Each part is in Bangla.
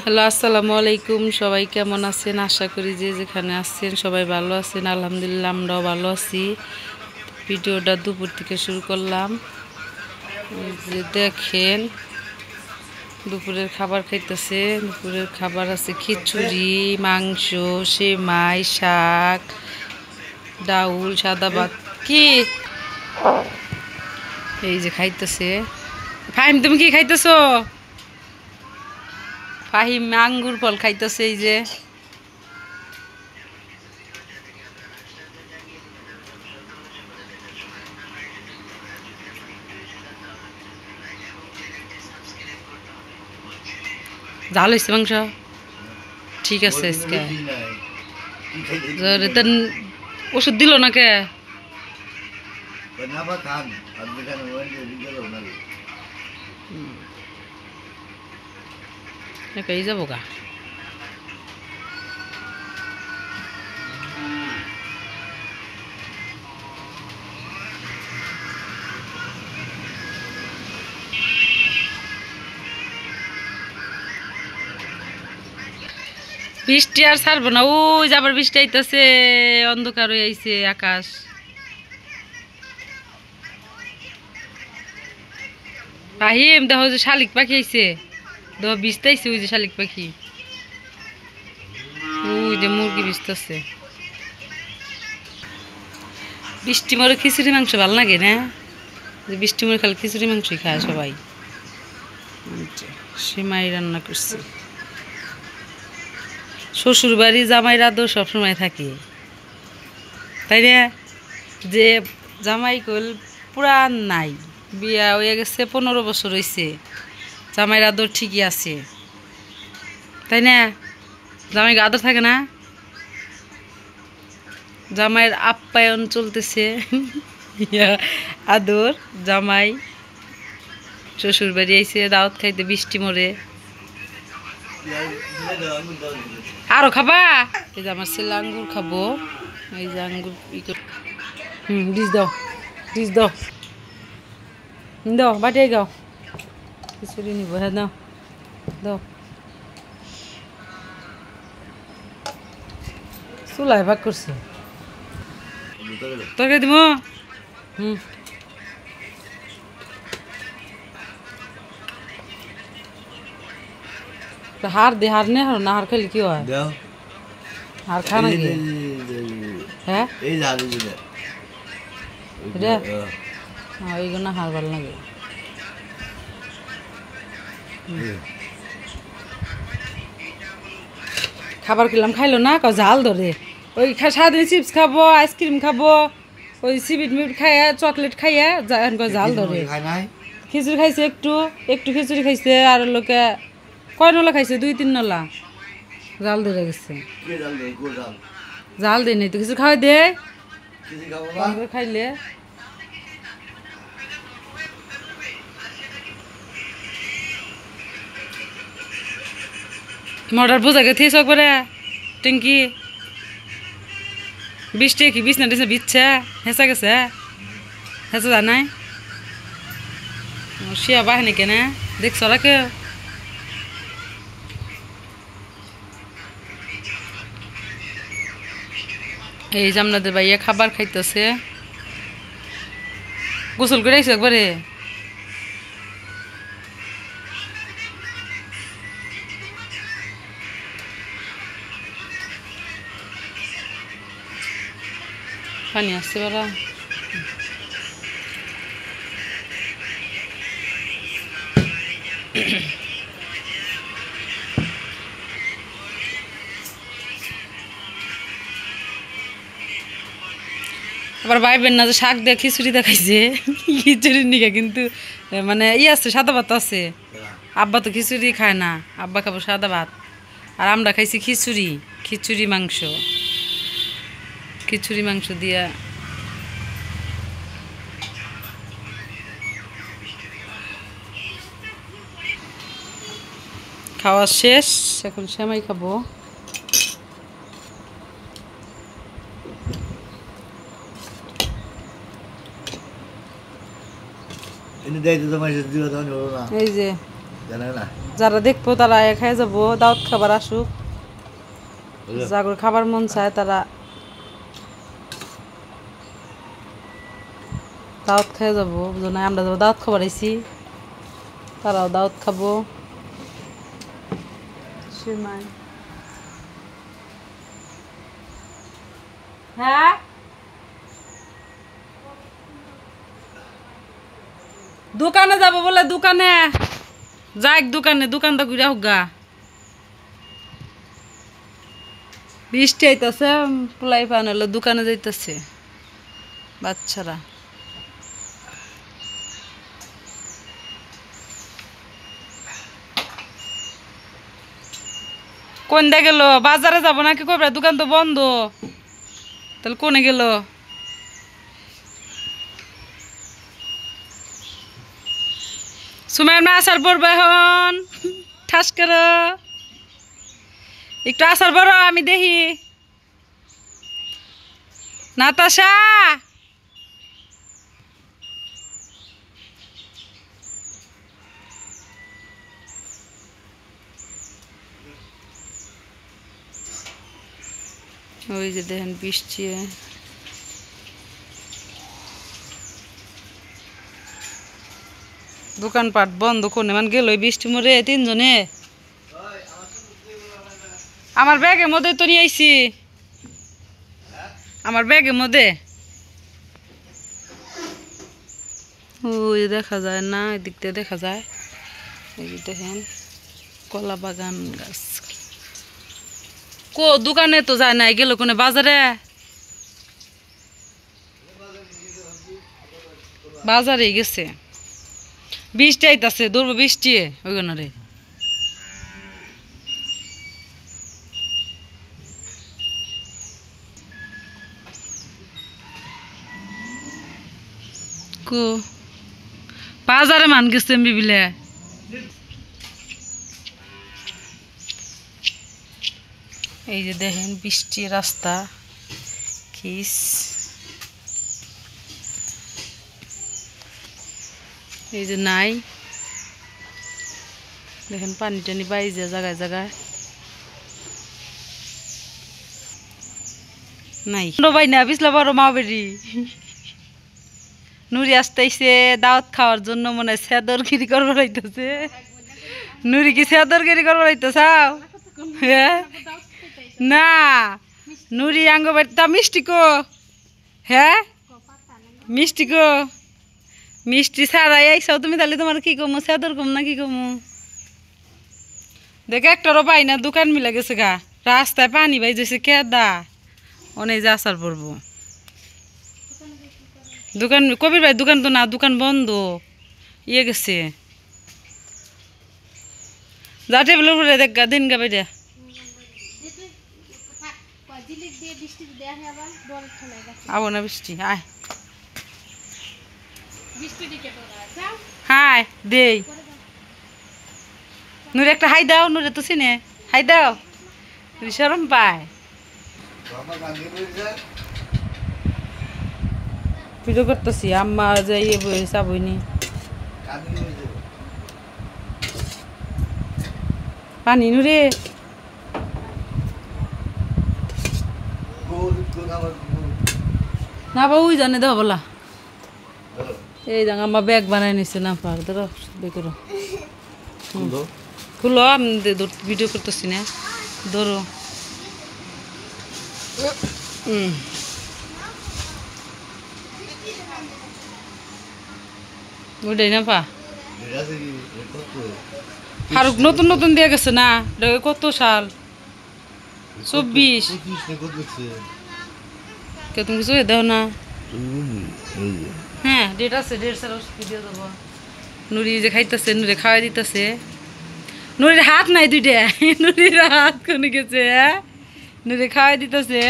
হ্যালো, আসসালামু আলাইকুম। সবাই কেমন আছেন? আশা করি যে যেখানে আছেন সবাই ভালো আছেন। আলহামদুলিল্লাহ আমরাও ভালো আছি। ভিডিওটা দুপুর থেকে শুরু করলাম। যে দেখেন দুপুরের খাবার খাইতেছে। দুপুরের খাবার আছে খিচুড়ি, মাংস, সেমাই, শাক, ডাউল, সাদা ভাত। কি এই যে খাইতেছে ফাহিম, তুমি কি খাইতেছো? ফাহিম আঙ্গুর ফল খাইতেছে। এই যে ঝাল হয়েছে মাংস, ঠিক আছে। ওষুধ দিল না কে? এই যাবো গা। বৃষ্টি আর ছাড়বো না। ওই যে আবার বৃষ্টি আইতেছে, অন্ধকার হয়ে আইছে আকাশ। ফাহিম দেখো যে শালিক পাখি আইছে, দেখো বিছতাইছে। ওই যে শালিক পাখি, ওই যে মুরগি বিছতেছে। বৃষ্টি মরে খিচুড়ি মাংস ভাল লাগে না? যে বৃষ্টি মরে খালি খিচুড়ি মাংসই খায় সবাই। সেমাই রান্না করছি। শ্বশুর বাড়ি জামাইরা তো সবসময় থাকে, তাই না? যে জামাই কইল পুরান নাই, বিয়া হয়ে গেছে 15 বছর হয়েছে, জামাইর আদর ঠিকই আছে, তাই না? জামাই আদর থাকে না? জামাইয়ের আপ্যায়ন চলতেছে। আদর জামাই শ্বশুর বাড়ি আইছে দাওয়াত খাইতে, বৃষ্টি মরে। আরো খাবা? এই যে আমার ছেলে আঙ্গুর খাবো। এই যে আঙ্গুর ডিস দাও, ডিস দাও, দাও বাটিয়ে গাও। খিচুড়ি নিব, হ্যাঁ দাও দাও। চুলায় ভাগ করছে, তরকারি দিব। হার দে, হার নে, না হার খাইলে কি হয়? হার খা নাকি? হ্যাঁ এইগুলো হার ভালো লাগে। খাবার খেলাম, খাইলো না, ঝাল ধরে। ওই সারাদিন চিপস খাবো, আইসক্রিম খাবো, ওই সিবিট মিট খাইয়া, চকলেট খাইয়া ঝাল ধরে। খিচুড়ি খাইছে, একটু একটু খিচুড়ি খাইছে, আর লোকে কয় নলা খাইছে, 2-3 নলা। জাল ধরে গেছে। জাল দেয় নাই তো, কিছু খাওয়াই দে খাইলে। মর্ডার বোঝা গে থিস একবারে টিঙ্কি। বৃষ্টি কি বিছনা টিছনা বিচ্ছে হেঁচা গেছে, হেঁচা যা নাই শিয়া বাহিনী কেনে দেখছ রাখে। এই যে আপনাদের ভাইয়া খাবার খাইতেছে। গোসল করে আইসো একবারে। পানি আসছে বারা। আবার ভাইবেন না যে শাক দিয়ে খিচুড়ি দেখাইছে। খিচুড়ির নিকা কিন্তু মানে আছে, সাদা ভাত আছে। আব্বা তো খিচুড়ি খায় না, আব্বা খাবো সাদা ভাত। আর আমরা খাইছি খিচুড়ি, খিচুড়ি মাংস, খিচুড়ি মাংস দিয়া। খাওয়া শেষ, এখন সেমাই খাবো। এই যে যারা দেখবো তারা খাই যাবো, দাওয়াত খাবার আসুক, যাদের খাবার মন চায় তারা দাওয়াত খেয়ে যাবো। আমরা যাবো দাওয়াত খাবার আইছি, তারাও দাওয়াত খাবো। হ্যাঁ দোকানে যাবো বলে, দোকানে যাক, দোকানটা ঘুরে হোক গা। বৃষ্টি আইতাছে, পোলাই পান হলো দোকানে যাইতেছে বাচ্চারা। কোন দে গেল? বাজারে যাবো নাকি কবে? দোকান তো বন্ধ, তাহলে কোনে গেল? সুমাইয়ের মা আসার পড়বে এখন, ঠাস করো একটু আসার বড়, আমি দেখি। নাতাশা ওই যে দেখেন বৃষ্টি, দোকানপাট বন্ধ কোনে মান গেল বৃষ্টি মরে তিনজনে। আমার ব্যাগের মধ্যে তো নিয়ে আইছি, আমার ব্যাগের মধ্যে। ওই দেখা যায় না, এদিক দিয়ে দেখা যায়। এই দেখেন কলা বাগান গাছ। দোকানে তো যায় নাই, গেল কোনে? বাজারে, বাজারে গেছে। বৃষ্টি আইতাছে, দৌড়বো বৃষ্টি ওই রে। বাজারে মান গেছে বিবিলে। এই যে দেখেন বৃষ্টি রাস্তা কিস, এই যে নাই দেখেন পানি টানি বাইজে জায়গায় জায়গায় নাই। ভাই না বিসলা বড় মা বেরি নুরি আসতেছে দাওয়াত খাওয়ার জন্য, মনে হয় সেদরগিরি করবার হইতেছে। নুরি কি সেদরগিরি করবার হইতেছাও? হ্যাঁ না, নুরি আঙ্গ বাড়িতে মিষ্টি কো। হ্যাঁ মিষ্টি কো, মিষ্টি ছাড়াই আইসাও তুমি, তাহলে তোমার কি কমু? সেদর কম না কি কমু? দেখ একটারও পাই না, দোকান মিলে গেছে গা, রাস্তায় পানি বাই যাচ্ছে কেদা, অনেক যে আসার পড়বো। দোকান কবির ভাই দোকান তো না, দোকান বন্ধ ইয়ে গেছে। যা টেবিলের উপরে দেখ গা, দিন গা বাইরে আবো না বৃষ্টি। আয় হাই দেই, নুরে একটা হাই দাও, নুরে তো চিনে, হাই দাও, শরম পায়। ভিডিও করতেছি, আম্মা যাই চাবইনি পানি নুরে। না বা ওই জানে দাও বলা, এই জায়গা আমার ব্যাগ বানাই নিছে না পার ধরো দেখো খুলো, আমি ভিডিও করতেছি না, ধরো। ওইটাই না পা ফারুক নতুন নতুন দিয়ে গেছে না, কত সাল? 24। কে তুমি কিছু দাও না? হ্যাঁ ডেট আছে, ডেট ছাড়া দিয়ে দেবো। নুরি যে খাইতেছে, নুরে খাওয়াই দিতেছে। নুরির হাত নাই দুইটা, নুরির হাত কোনে গেছে? হ্যাঁ নুরে খাওয়াই দিতেছে।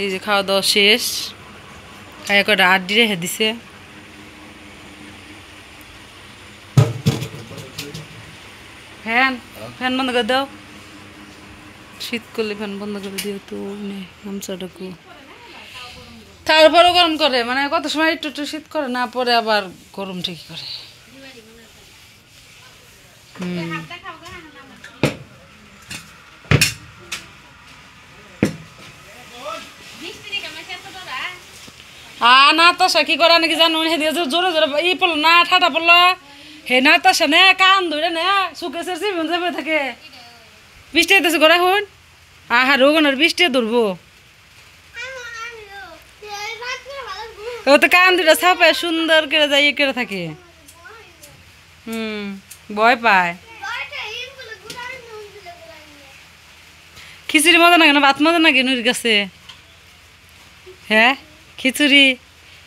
এই যে খাওয়া দাওয়া শেষ, খাইয়া কটা আড্ডি রেখে দিছে। ফ্যান ফ্যান বন্ধ করে দাও, শীত করলে ফ্যান বন্ধ করে দিও তো। গামছাটাকু তারপরেও গরম করে, মানে কত সময় একটু একটু শীত করে না, পরে আবার গরম ঠিকই করে। না তাসা কি করা নাকি জানো সেদিকে জোরে জোরে ই পড়লো না ঠাটা পড়লো হে না তাসা নে কান ধরে নে সুকেশের চিবন যাবে থাকে বৃষ্টি হইতেছে ঘরে হন আহা রোগনের বৃষ্টি ধরবো ও তো কান দুটা ছাপায় সুন্দর করে যাই করে থাকে ভয় পায় খিচুড়ি মজা লাগে না ভাত মজা লাগে নুরির কাছে হ্যাঁ খিচুড়ি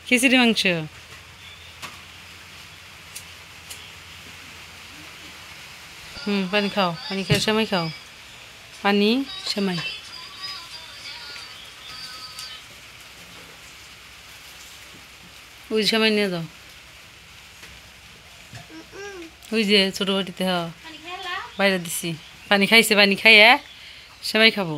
খিচুড়ি মাংস পানি খাও পানি খেয়ে সেমাই খাও পানি সেমাই ওই সেমাই নিয়ে যাও ওই যে ছোট বাটিতে হ্যাঁ বাইরে দিছি পানি খাইছে পানি খাইয়ে সেমাই খাবো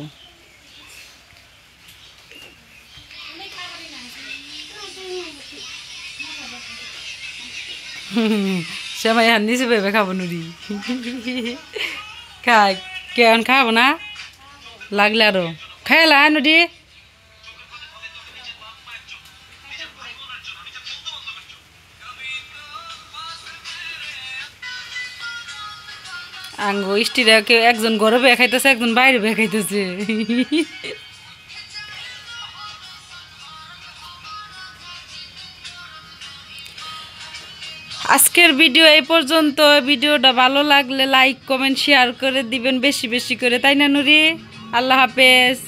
সেমাই হান নিচে পেবে খাবো নুরি খাই কেন খাবো না লাগলে আরো খাইলা নুরি আঙ্গো স্টিরা কেউ একজন ঘরে বেয়ে খাইতেছে একজন বাইরে বেয়ে খাইতেছে আজকের ভিডিও এই পর্যন্ত ভিডিওটা ভালো লাগলে লাইক কমেন্ট শেয়ার করে দিবেন বেশি বেশি করে তাই না নুরি আল্লাহ হাফেজ।